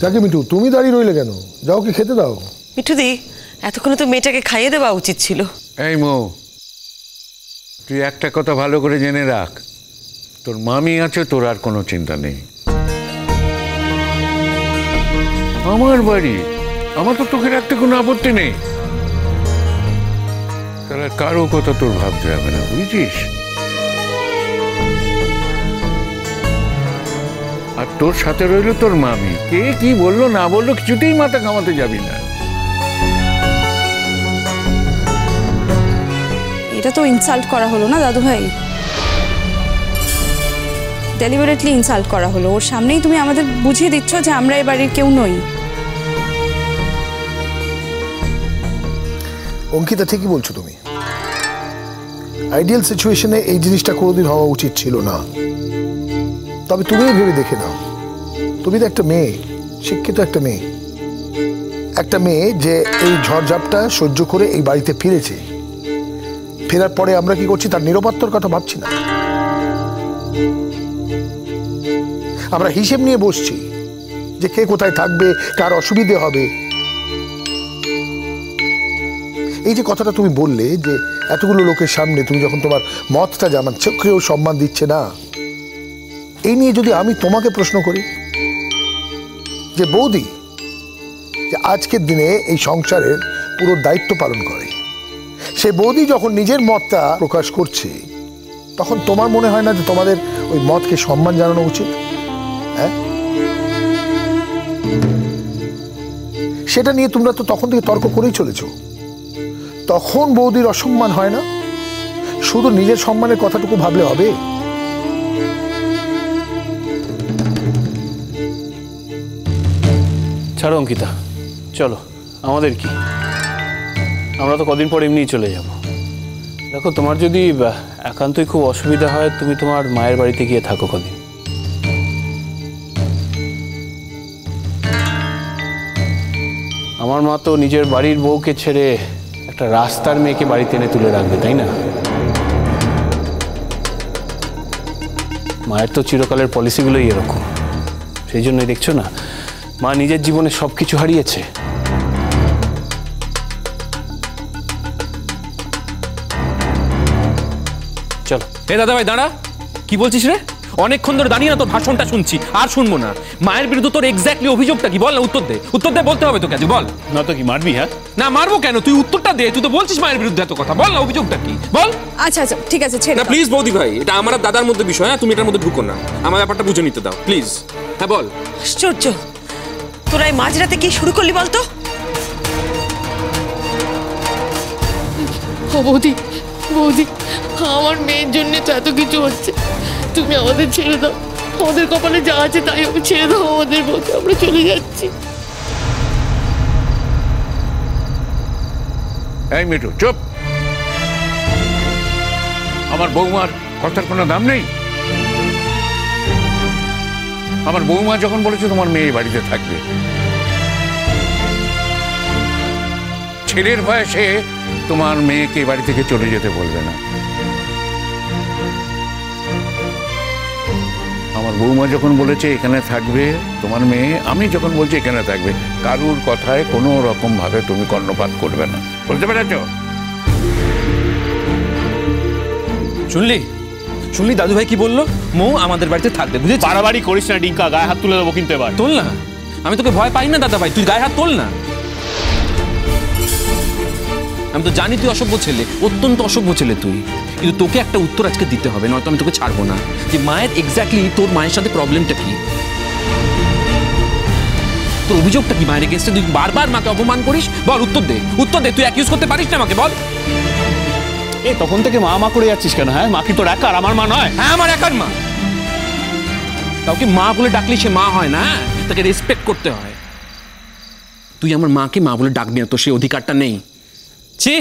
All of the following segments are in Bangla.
যাকে মিঠু, তুমি দাঁড়িয়ে রইলে কেন? যাও, কি খেতে দাও। মিঠুদি, এতক্ষণে তো মেয়েটাকে খাইয়ে দেওয়া উচিত ছিল। এই মৌ, তুই একটা কথা ভালো করে জেনে রাখ, তোর মামি আছে, তোর আর কোনো চিন্তা নেই। আমার বাড়ি, আমার তো তোকে রাখতে কোনো আপত্তি নেই। তাহলে কারো কথা তোর ভাবতে হবে না, বুঝছিস? আর তোর সাথে রইল তোর মামি, কে কি বললো না বললো কিছুতেই মাথা ঘামাতে যাবি না। এটা তো ইনসাল্ট করা হলো না দাদু ভাই, ডেলিবারেটলি ইনসাল্ট করা হলো। ওর সামনেই তুমি আমাদের বুঝিয়ে দিচ্ছ যে আমরা এই বাড়ির কেউ নই। অঙ্কিতা, ঠিকই বলছো তুমি। আইডিয়াল সিচুয়েশনে এই জিনিসটা কোনোদিন হওয়া উচিত ছিল না। তবে তুমিই ভেবে দেখে নাও, তুমি তো একটা মেয়ে, শিক্ষিত একটা মেয়ে, একটা মেয়ে যে এই ঝড়ঝাপটা সহ্য করে এই বাড়িতে ফিরেছে। ফেরার পরে আমরা কি করছি, তার নিরাপত্তার কথা ভাবছি না। আমরা হিসেব নিয়ে বসছি যে কে কোথায় থাকবে, কার অসুবিধে হবে। এই যে কথাটা তুমি বললে যে এতগুলো লোকের সামনে তুমি যখন তোমার মতটা জানাচ্ছ, কেউ সম্মান দিচ্ছে না, এই নিয়ে যদি আমি তোমাকে প্রশ্ন করি যে বৌদি যে আজকের দিনে এই সংসারের পুরো দায়িত্ব পালন করে, সে বৌদি যখন নিজের মতটা প্রকাশ করছে, তখন তোমার মনে হয় না যে তোমাদের ওই মতকে সম্মান জানানো উচিত? হ্যাঁ, সেটা নিয়ে তোমরা তো তখন থেকে তর্ক করেই চলেছ। তখন বৌদির অসম্মান হয় না? শুধু নিজের সম্মানের কথাটুকু ভাবলে হবে? ছাড়ো অঙ্কিতা, চলো, আমাদের কি, আমরা তো কদিন পর এমনিই চলে যাব। দেখো, তোমার যদি একান্তই খুব অসুবিধা হয়, তুমি তোমার মায়ের বাড়িতে গিয়ে থাকো কদিন। আমার মা তো নিজের বাড়ির বউকে ছেড়ে একটা রাস্তার মেয়েকে বাড়িতে এনে তুলে রাখবে, তাই না? মায়ের তো চিরকালের পলিসিগুলোই এরকম। সেই জন্যই দেখছো না, মা নিজের জীবনে সবকিছু হারিয়েছে। চলো। এ দাদা ভাই দাঁড়া, কি বলছিস রে? অনেকক্ষণ ধরে দাঁড়িয়ে না তোর ভাষণটা শুনছি, আর শুনবো না। মায়ের বিরুদ্ধে তোর এক্স্যাক্টলি অভিযোগটা কি বল না, উত্তর দে। উত্তর দে, বলতে হবে তোকে আজ, বল না তো কি মারবি? হ্যাঁ না মারবো কেন, তুই উত্তরটা দে। তুই তো বলছিস মায়ের বিরুদ্ধে এত কথা, বল না অভিযোগটা কি, বল। আচ্ছা আচ্ছা, ঠিক আছে, ছেড়ে না দাও। প্লিজ বৌদি ভাই, এটা আমার আর দাদার মধ্যে বিষয়, হ্যাঁ তুমি এটার মধ্যে ঢুকো না, আমার ব্যাপারটা বুঝে নিতে দাও প্লিজ। হ্যাঁ বল। আশ্চর্য, তোরা এই মাঝরাতে কি শুরু করলি বলতো? বৌদি, বৌদি, আমার মেয়ের জন্য তো এত কিছু হচ্ছে, তুমি আমাদের ছেড়ে দাও। আমাদের কপালে যা আছে তাই আমি ছেড়ে দাও আমাদের বউকে, আমরা চলে যাচ্ছি। এই মিঠু, চুপ। আমার বৌমার কথার কোনো দাম নেই? আমার বৌমা যখন বলেছে তোমার মেয়ে বাড়িতে থাকবে, ছেলের ভয়ে সে তোমার মেয়েকে বাড়ি থেকে চলে যেতে বলবে না। আমার বৌমা যখন বলেছে এখানে থাকবে তোমার মেয়ে, আমি যখন বলছি এখানে থাকবে, কারুর কথায় কোনো রকম ভাবে তুমি কর্ণপাত করবে না, বলতে পেরেছ? শুনলি শুনলি দাদু ভাই কি বললো? মৌ আমাদের বাড়িতে থাকবে, বুঝেছিস? বাড়াবাড়ি করিস না ডিঙ্কা, গায়ে হাত তুলে দেবো কিন্তু এবার। তোল না, আমি তোকে ভয় পাই না দাদা ভাই, তুই গায়ে হাত তোল না। আমি তো জানি তুই অসভ্য ছেলে, অত্যন্ত অসভ্য ছেলে তুই, কিন্তু তোকে একটা উত্তর আজকে দিতে হবে, নয়তো আমি তোকে ছাড়বো না। যে মায়ের এক্স্যাক্টলি তোর মায়ের সাথে প্রবলেমটা কি, তোর অভিযোগটা কি মায়ের এগেইনস্টে? তুই বারবার মাকে অপমান করিস, বল উত্তর দে, উত্তর দে। তুই অ্যাকিউজ করতে পারিস না আমাকে, বল। এই তখন থেকে মা মা করে যাচ্ছিস কেন? হ্যাঁ, মা কি তোর একার? আমার মা নয়? হ্যাঁ আমার একার মা। কাউকে মা বলে ডাকলে সে মা হয় না, তাকে রেসপেক্ট করতে হয়। তুই আমার মাকে মা বলে ডাকবি না, তো সেই অধিকারটা নেই। ছি,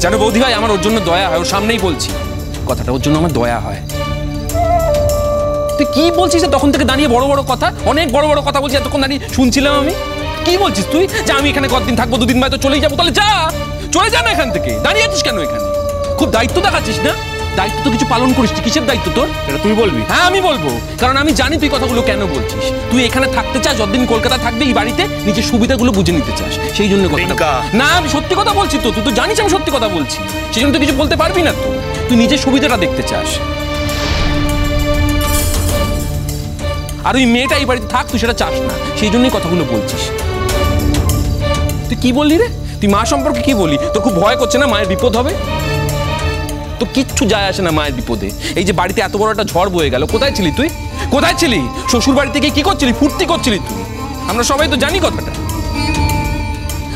জানো বৌদি ভাই, আমার ওর জন্য দয়া হয়, ওর সামনেই বলছি কথাটা, ওর জন্য আমার দয়া হয়। তুই কি বলছিস তখন থেকে দাঁড়িয়ে? বড় বড় কথা, অনেক বড় বড় কথা বলছিস, এতক্ষণ দাঁড়িয়ে শুনছিলাম আমি। কি বলছিস তুই? যে আমি এখানে কতদিন থাকবো, দুদিন বাদে তো চলেই যাবো। তাহলে যা, চলে যা না এখান থেকে, দাঁড়িয়ে আছিস কেন এখানে? খুব দায়িত্ব দেখাচ্ছিস না, দায়িত্ব তো কিছু পালন করিস, কিসের দায়িত্ব তোর? এটা তুই বলবি? হ্যাঁ আমি বলবো, কারণ আমি জানি তুই কথাগুলো কেন বলছিস। তুই এখানে থাকতে চাস, যতদিন কলকাতা থাকবি এই বাড়িতে নিজের সুবিধাগুলো বুঝে নিতে চাস, সেই জন্য কথা। না আমি সত্যি কথা বলছি তো, তুই তো জানিস আমি সত্যি কথা বলছি, সেই জন্য তুই কিছু বলতে পারবি না। তুই নিজের সুবিধাটা দেখতে চাস, আর ওই মেয়েটা এই বাড়িতে থাক তুই সেটা চাস না, সেই জন্যই কথাগুলো বলছিস। তুই কি বললি রে? তুই মা সম্পর্কে কি বলি? তোর খুব ভয় করছে না মায়ের বিপদ হবে? তো কিচ্ছু যায় আসে না মায়ের বিপদে। এই যে বাড়িতে এত বড় একটা ঝড় বয়ে গেল, কোথায় ছিলি তুই? কোথায় ছিলি? শ্বশুর বাড়ি থেকে কি করছিলি? ফুর্তি করছিলি তুই? আমরা সবাই তো জানি কথাটা।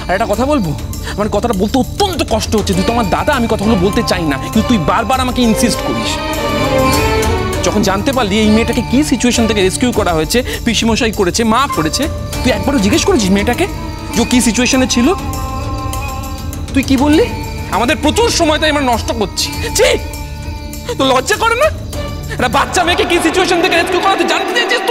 আর একটা কথা বলবো, আমার কথাটা বলতে অত্যন্ত কষ্ট হচ্ছে। তুই তো আমার দাদা, আমি কথাগুলো বলতে চাই না, কিন্তু তুই বারবার আমাকে ইনসিস্ট করিস। যখন জানতে পারলি এই মেয়েটাকে কি সিচুয়েশন থেকে রেস্কিউ করা হয়েছে, পিসিমশাই করেছে, মা করেছে, তুই একবারও জিজ্ঞেস করেছিস মেয়েটাকে যে কি সিচুয়েশনে ছিল? তুই কি বললি? আমাদের প্রচুর সময় তাই আমরা নষ্ট করছি। তো লজ্জা করে না? একটা বাচ্চা মেয়েকে কি সিচুয়েশন থেকে রেস্কিউ করা তুই জানতে চেয়েছিস?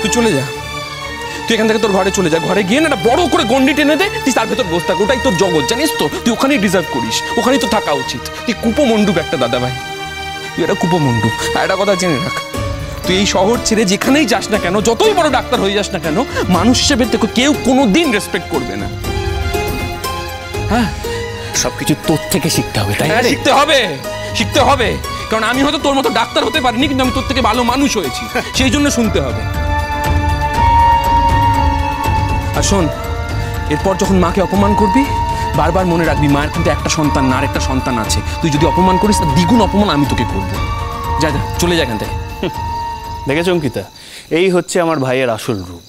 তুই চলে যা, তুই এখান থেকে তোর ঘরে চলে যা। ঘরে গিয়ে না একটা বড় করে গন্ডি টেনে দে, তুই তার ভেতর বসে থাক। ওটাই তোর জগৎ, জানিস তো? তুই ওখানেই ডিজার্ভ করিস, ওখানেই তো থাকা উচিত। তুই কুপমণ্ডুপ একটা দাদা ভাই, তুই একটা কুপমণ্ডুপ। আর একটা কথা জেনে রাখ, তুই এই শহর ছেড়ে যেখানেই যাস না কেন, যতই বড় ডাক্তার হয়ে যাস না কেন, মানুষ হিসেবে তোকে কেউ কোনোদিন রেসপেক্ট করবে না। হ্যাঁ, সবকিছু তোর থেকে শিখতে হবে, তাই না? শিখতে হবে, শিখতে হবে, কারণ আমি হয়তো তোর মতো ডাক্তার হতে পারিনি, কিন্তু আমি তোর থেকে ভালো মানুষ হয়েছি, সেই জন্য শুনতে হবে। আর শোন, এরপর যখন মাকে অপমান করবি, বারবার মনে রাখবি মায়ের কিন্তু একটা সন্তান না, আর একটা সন্তান আছে। তুই যদি অপমান করিস তার দ্বিগুণ অপমান আমি তোকে করবো। যা যা, চলে যা এখান থেকে। দেখেছ অঙ্কিতা, এই হচ্ছে আমার ভাইয়ের আসল রূপ,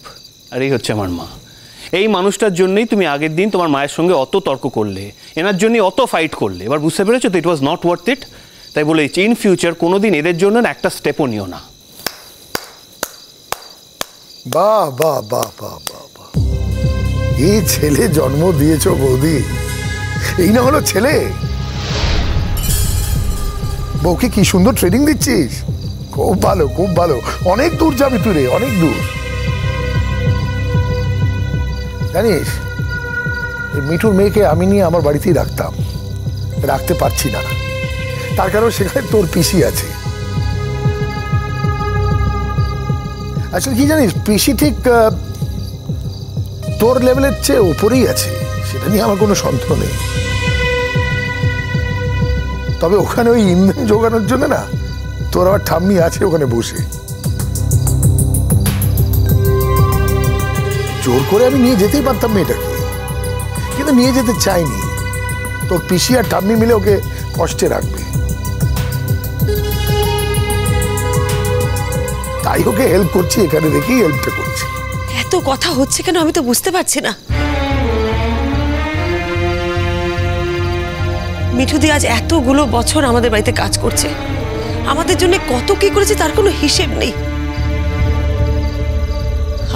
আর এই হচ্ছে আমার মা। এই মানুষটার জন্যই তুমি আগের দিন তোমার মায়ের সঙ্গে অত তর্ক করলে, এনার জন্যই অত ফাইট করলে। এবার বুঝতে পেরেছো তো ইট ওয়াজ নট ওয়ার্থ ইট। তাই বলেছি ইন ফিউচার কোনোদিন এদের জন্য একটা স্টেপও নিও না। বাহ বাহ বাহ বাহ বাহ বাহ, এই ছেলে জন্ম দিয়েছো বৌদি, এই না হলো ছেলে? বউকে কি সুন্দর ট্রেনিং দিচ্ছিস, খুব ভালো খুব ভালো। অনেক দূর যাবি তুই রে, অনেক দূর। জানিস, এই মিঠুর মেয়েকে আমি নিয়ে আমার বাড়িতেই রাখতাম, রাখতে পারছি না, তার কারণ সেখানে তোর পিসি আছে। আসলে কি জানিস, পিসি ঠিক তোর লেভেলের চেয়ে ওপরেই আছে, সেটা নিয়ে আমার কোনো সন্দেহ নেই। তবে ওখানে ওই ইন্ধন জোগানোর জন্য না তোর আবার ঠাম্মি আছে ওখানে বসে। জোর করে আমি নিয়ে যেতেই পারতাম মেয়েটাকে, কিন্তু নিয়ে যেতে চাইনি। তোর পিসি আর ঠাম্মি মিলে ওকে কষ্টে রাখবে, তাই ওকে হেল্প করছি, এখানে রেখেই হেল্পটা করছি। এত কথা হচ্ছে কেন আমি তো বুঝতে পারছি না। মিঠুদি আজ এতগুলো বছর আমাদের বাড়িতে কাজ করছে, আমাদের জন্য কত কি করেছে তার কোনো হিসেব নেই।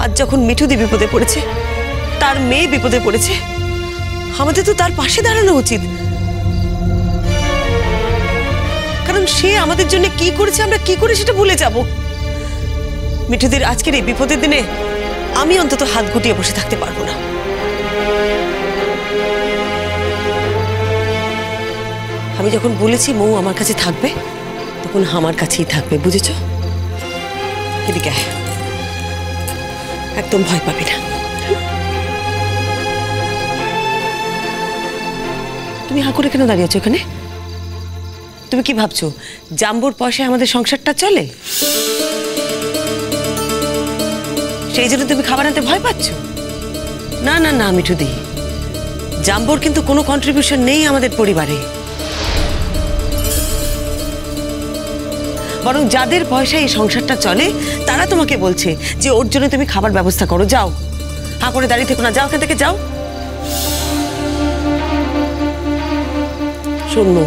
আজ যখন মিঠুদি বিপদে পড়েছে, তার মেয়ে বিপদে পড়েছে, আমাদের তো তার পাশে দাঁড়ানো উচিত, কারণ সে আমাদের জন্য কি করেছে আমরা কি করে সেটা ভুলে যাব। মিঠুদির আজকের এই বিপদের দিনে আমি অন্তত হাত গুটিয়ে বসে থাকতে পারবো না। আমি যখন বলেছি মৌ আমার কাছে থাকবে, তখন আমার কাছেই থাকবে, বুঝেছ? এদিকে আয়, একদম ভয় পাবি না। তুমি হা করে কেন দাঁড়িয়ে আছো এখানে? তুমি কি ভাবছো জাম্বুর পয়সায় আমাদের সংসারটা চলে? সেই জন্য তুমি খাবার আনতে ভয় পাচ্ছ? না না না মিঠুদি, জাম্বুর কিন্তু কোনো কন্ট্রিবিউশন নেই আমাদের পরিবারে। বরং যাদের পয়সায় এই সংসারটা চলে তারা তোমাকে বলছে যে ওর জন্য তুমি খাবার ব্যবস্থা করো। যাও, হা করে দাঁড়িয়ে থেকো না, যাও এখান থেকে যাও। শোনো,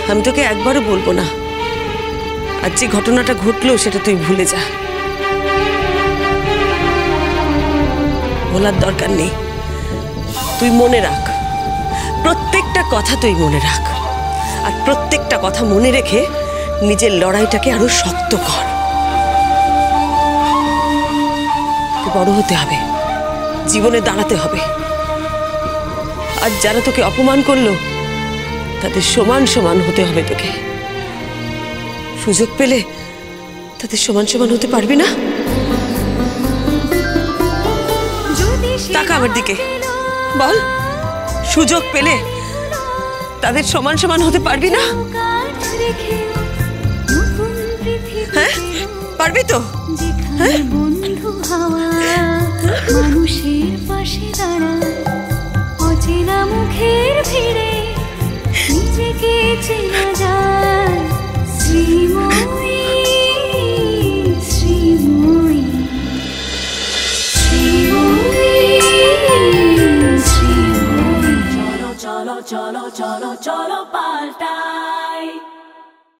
আমি তোকে একবারও বলবো না, আর যে ঘটনাটা ঘটলো সেটা তুই ভুলে যা, বলার দরকার নেই। তুই মনে রাখ, প্রত্যেকটা কথা তুই মনে রাখ, আর প্রত্যেকটা কথা মনে রেখে নিজের লড়াইটাকে আরো শক্ত কর। বড় হতে হবে, জীবনে দাঁড়াতে হবে। আর যারা তোকে অপমান করলো তাদের সমান সমান হতে হবে তোকে। সুযোগ পেলে তাদের সমান সমান হতে পারবি না? তাকা আমার দিকে, বল সুযোগ পেলে তাদের সমান সমান হতে পারবি না? হ্যাঁ পারবি তো? হ্যাঁ